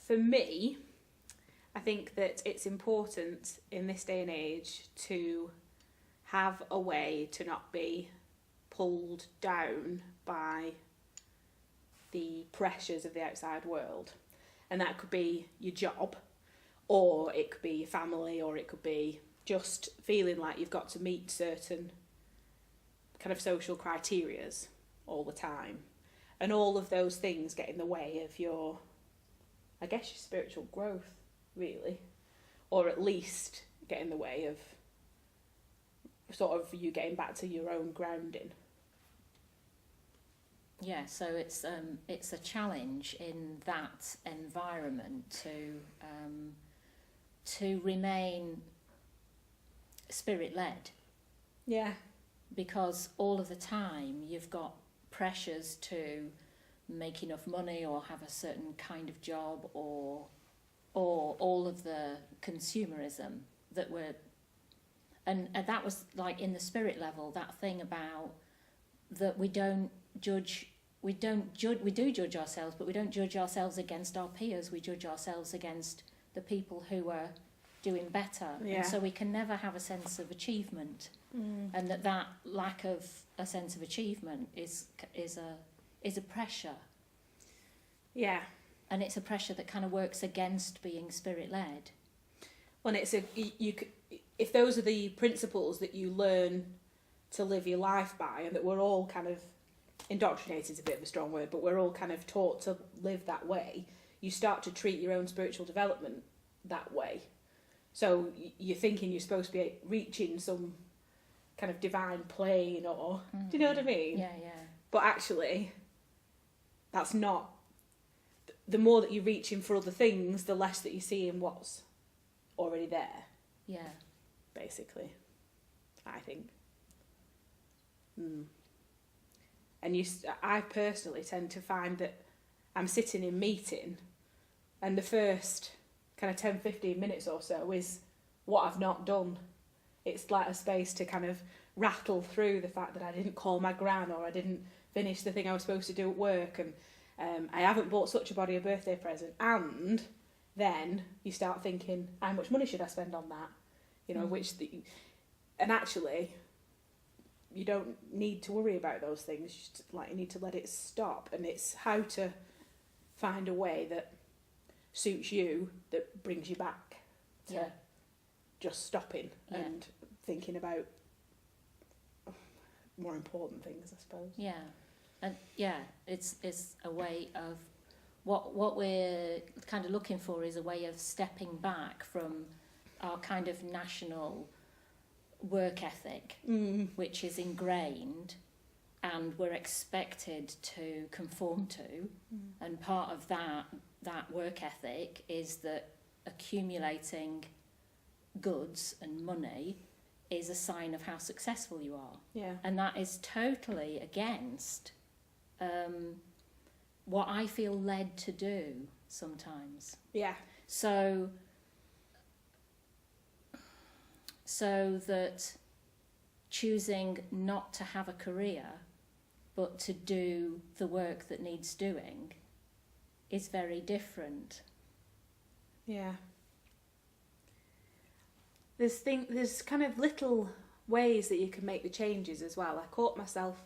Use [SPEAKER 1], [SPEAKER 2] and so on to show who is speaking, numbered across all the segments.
[SPEAKER 1] For me, I think that it's important in this day and age to have a way to not be pulled down by the pressures of the outside world. And that could be your job, or it could be your family, or it could be just feeling like you've got to meet certain kind of social criterias all the time. And all of those things get in the way of your, I guess, your spiritual growth, really. Or at least get in the way of sort of you getting back to your own grounding.
[SPEAKER 2] Yeah, so it's a challenge in that environment to remain spirit-led.
[SPEAKER 1] Yeah.
[SPEAKER 2] Because all of the time you've got pressures to make enough money or have a certain kind of job or all of the consumerism that we're... And that was like in the spirit level, that thing about that we do judge ourselves, but we don't judge ourselves against our peers. We judge ourselves against the people who are doing better.
[SPEAKER 1] Yeah.
[SPEAKER 2] And so we can never have a sense of achievement. And that lack of a sense of achievement is a pressure.
[SPEAKER 1] Yeah.
[SPEAKER 2] And it's a pressure that kind of works against being spirit-led.
[SPEAKER 1] Well, it's if those are the principles that you learn to live your life by, and that we're all kind of indoctrinated is a bit of a strong word, but we're all kind of taught to live that way, you start to treat your own spiritual development that way. So you're thinking you're supposed to be reaching some kind of divine plane, or do you know what I mean?
[SPEAKER 2] Yeah.
[SPEAKER 1] But actually, that's not. The more that you're reaching for other things, the less that you see in what's already there.
[SPEAKER 2] Yeah.
[SPEAKER 1] Basically, I think. And I personally tend to find that I'm sitting in meeting, and the first kind of 10-15 minutes or so is what I've not done. It's like a space to kind of rattle through the fact that I didn't call my gran, or I didn't finish the thing I was supposed to do at work, and I haven't bought such a body a birthday present. And then you start thinking, how much money should I spend on that? You know, and actually, you don't need to worry about those things. You need to let it stop, and it's how to find a way that suits you, that brings you back to just stopping and thinking about more important things, I suppose.
[SPEAKER 2] Yeah, and it's a way of what we're kind of looking for is a way of stepping back from our kind of national work ethic, which is ingrained and we're expected to conform to, and part of that work ethic is that accumulating goods and money is a sign of how successful you are.
[SPEAKER 1] Yeah.
[SPEAKER 2] And that is totally against what I feel led to do sometimes.
[SPEAKER 1] Yeah.
[SPEAKER 2] So that choosing not to have a career but to do the work that needs doing is very different.
[SPEAKER 1] Yeah. There's kind of little ways that you can make the changes as well. I caught myself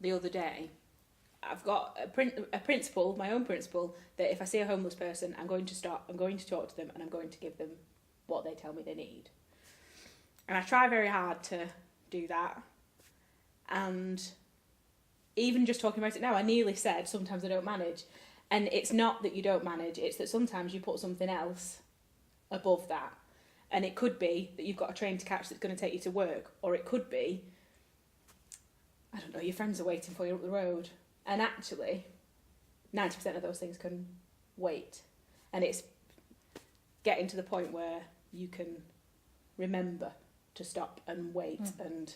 [SPEAKER 1] the other day. I've got a principle, my own principle, that if I see a homeless person, I'm going to talk to them, and I'm going to give them what they tell me they need. And I try very hard to do that. And even just talking about it now, I nearly said sometimes I don't manage. And it's not that you don't manage, it's that sometimes you put something else above that. And it could be that you've got a train to catch that's going to take you to work, or it could be, I don't know, your friends are waiting for you up the road. And actually, 90% of those things can wait. And it's getting to the point where you can remember to stop and wait and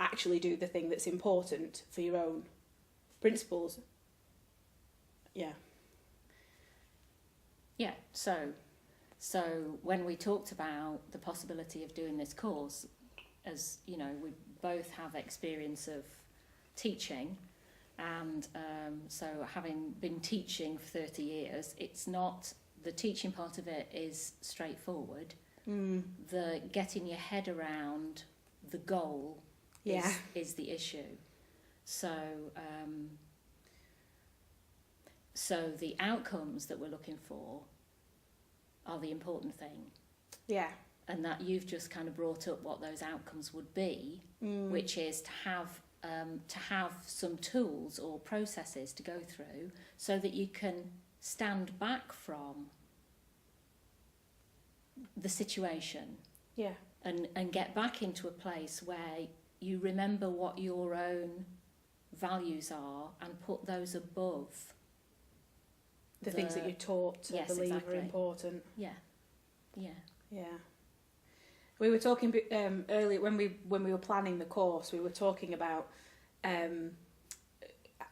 [SPEAKER 1] actually do the thing that's important for your own principles. Yeah.
[SPEAKER 2] Yeah, so when we talked about the possibility of doing this course, as you know, we both have experience of teaching, And so having been teaching for 30 years, it's not, the teaching part of it is straightforward. The getting your head around the goal is the issue. So so the outcomes that we're looking for are the important thing.
[SPEAKER 1] Yeah.
[SPEAKER 2] And that you've just kind of brought up what those outcomes would be, which is to have some tools or processes to go through so that you can stand back from the situation, and get back into a place where you remember what your own values are and put those above
[SPEAKER 1] the things that you're taught to believe are important.
[SPEAKER 2] Yeah.
[SPEAKER 1] We were talking earlier when we were planning the course. We were talking about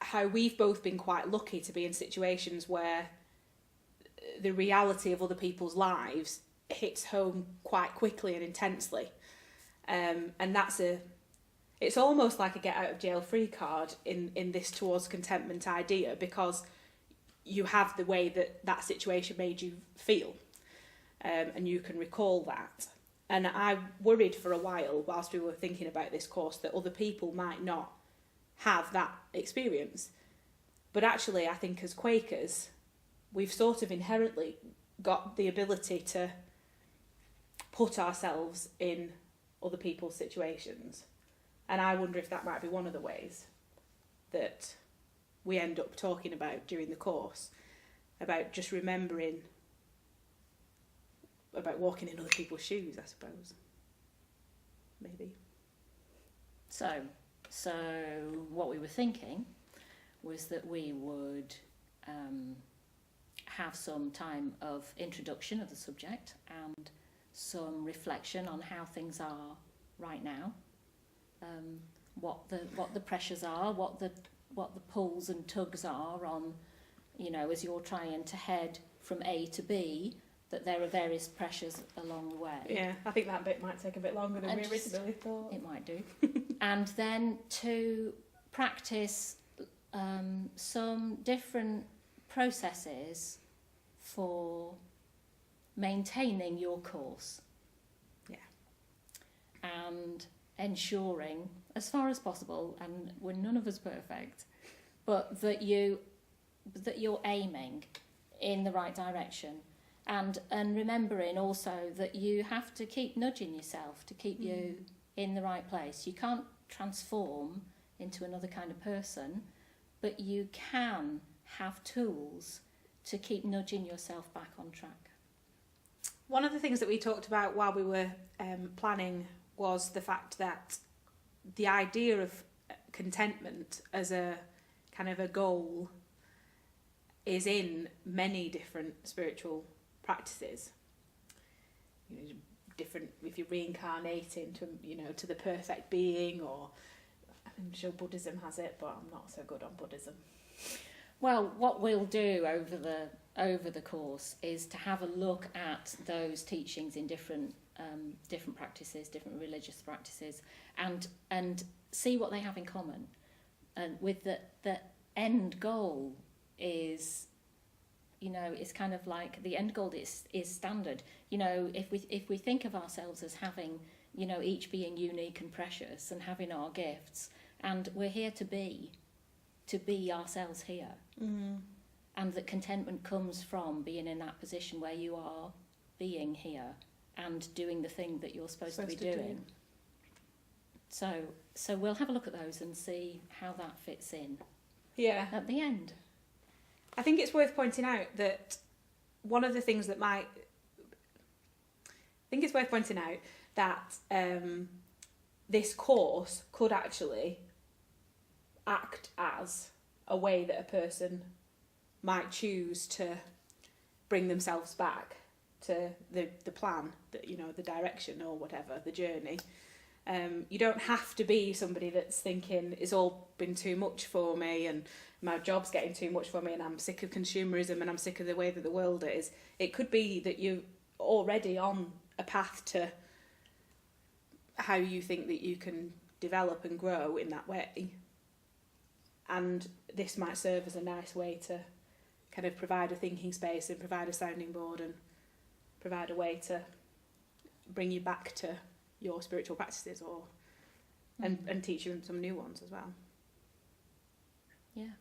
[SPEAKER 1] how we've both been quite lucky to be in situations where the reality of other people's lives hits home quite quickly and intensely, and it's almost like a get out of jail free card in this towards contentment idea, because you have the way that situation made you feel, and you can recall that. And I worried for a while whilst we were thinking about this course that other people might not have that experience. But actually, I think as Quakers, we've sort of inherently got the ability to put ourselves in other people's situations. And I wonder if that might be one of the ways that we end up talking about during the course, about just remembering, about walking in other people's shoes, I suppose. Maybe.
[SPEAKER 2] So what we were thinking was that we would have some time of introduction of the subject and some reflection on how things are right now, what the pressures are, what the pulls and tugs are on, as you're trying to head from A to B, that there are various pressures along the way.
[SPEAKER 1] Yeah, I think that bit might take a bit longer than we originally thought.
[SPEAKER 2] It might do. And then to practice some different processes for maintaining your course.
[SPEAKER 1] Yeah.
[SPEAKER 2] And ensuring, as far as possible, and we're none of us perfect, but that you're aiming in the right direction. And remembering also that you have to keep nudging yourself to keep you in the right place. You can't transform into another kind of person, but you can have tools to keep nudging yourself back on track.
[SPEAKER 1] One of the things that we talked about while we were planning was the fact that the idea of contentment as a kind of a goal is in many different spiritual practices. Different, if you're reincarnating to the perfect being, or I'm sure Buddhism has it, but I'm not so good on Buddhism.
[SPEAKER 2] Well, what we'll do over the course is to have a look at those teachings in different practices, different religious practices, and see what they have in common, and with the end goal is, it's kind of like the end goal is standard. If we think of ourselves as having, each being unique and precious and having our gifts, and we're here to be ourselves here.
[SPEAKER 1] Mm-hmm.
[SPEAKER 2] And that contentment comes from being in that position where you are being here and doing the thing that you're supposed to be doing. So we'll have a look at those and see how that fits in.
[SPEAKER 1] Yeah.
[SPEAKER 2] At the end.
[SPEAKER 1] I think it's worth pointing out that one of the things that this course could actually act as a way that a person might choose to bring themselves back to the plan, that the direction or whatever, the journey. You don't have to be somebody that's thinking it's all been too much for me and my job's getting too much for me and I'm sick of consumerism and I'm sick of the way that the world is. It could be that you're already on a path to how you think that you can develop and grow in that way. and this might serve as a nice way to kind of provide a thinking space and provide a sounding board and provide a way to bring you back to your spiritual practices, or and teach you some new ones as well.
[SPEAKER 2] Yeah.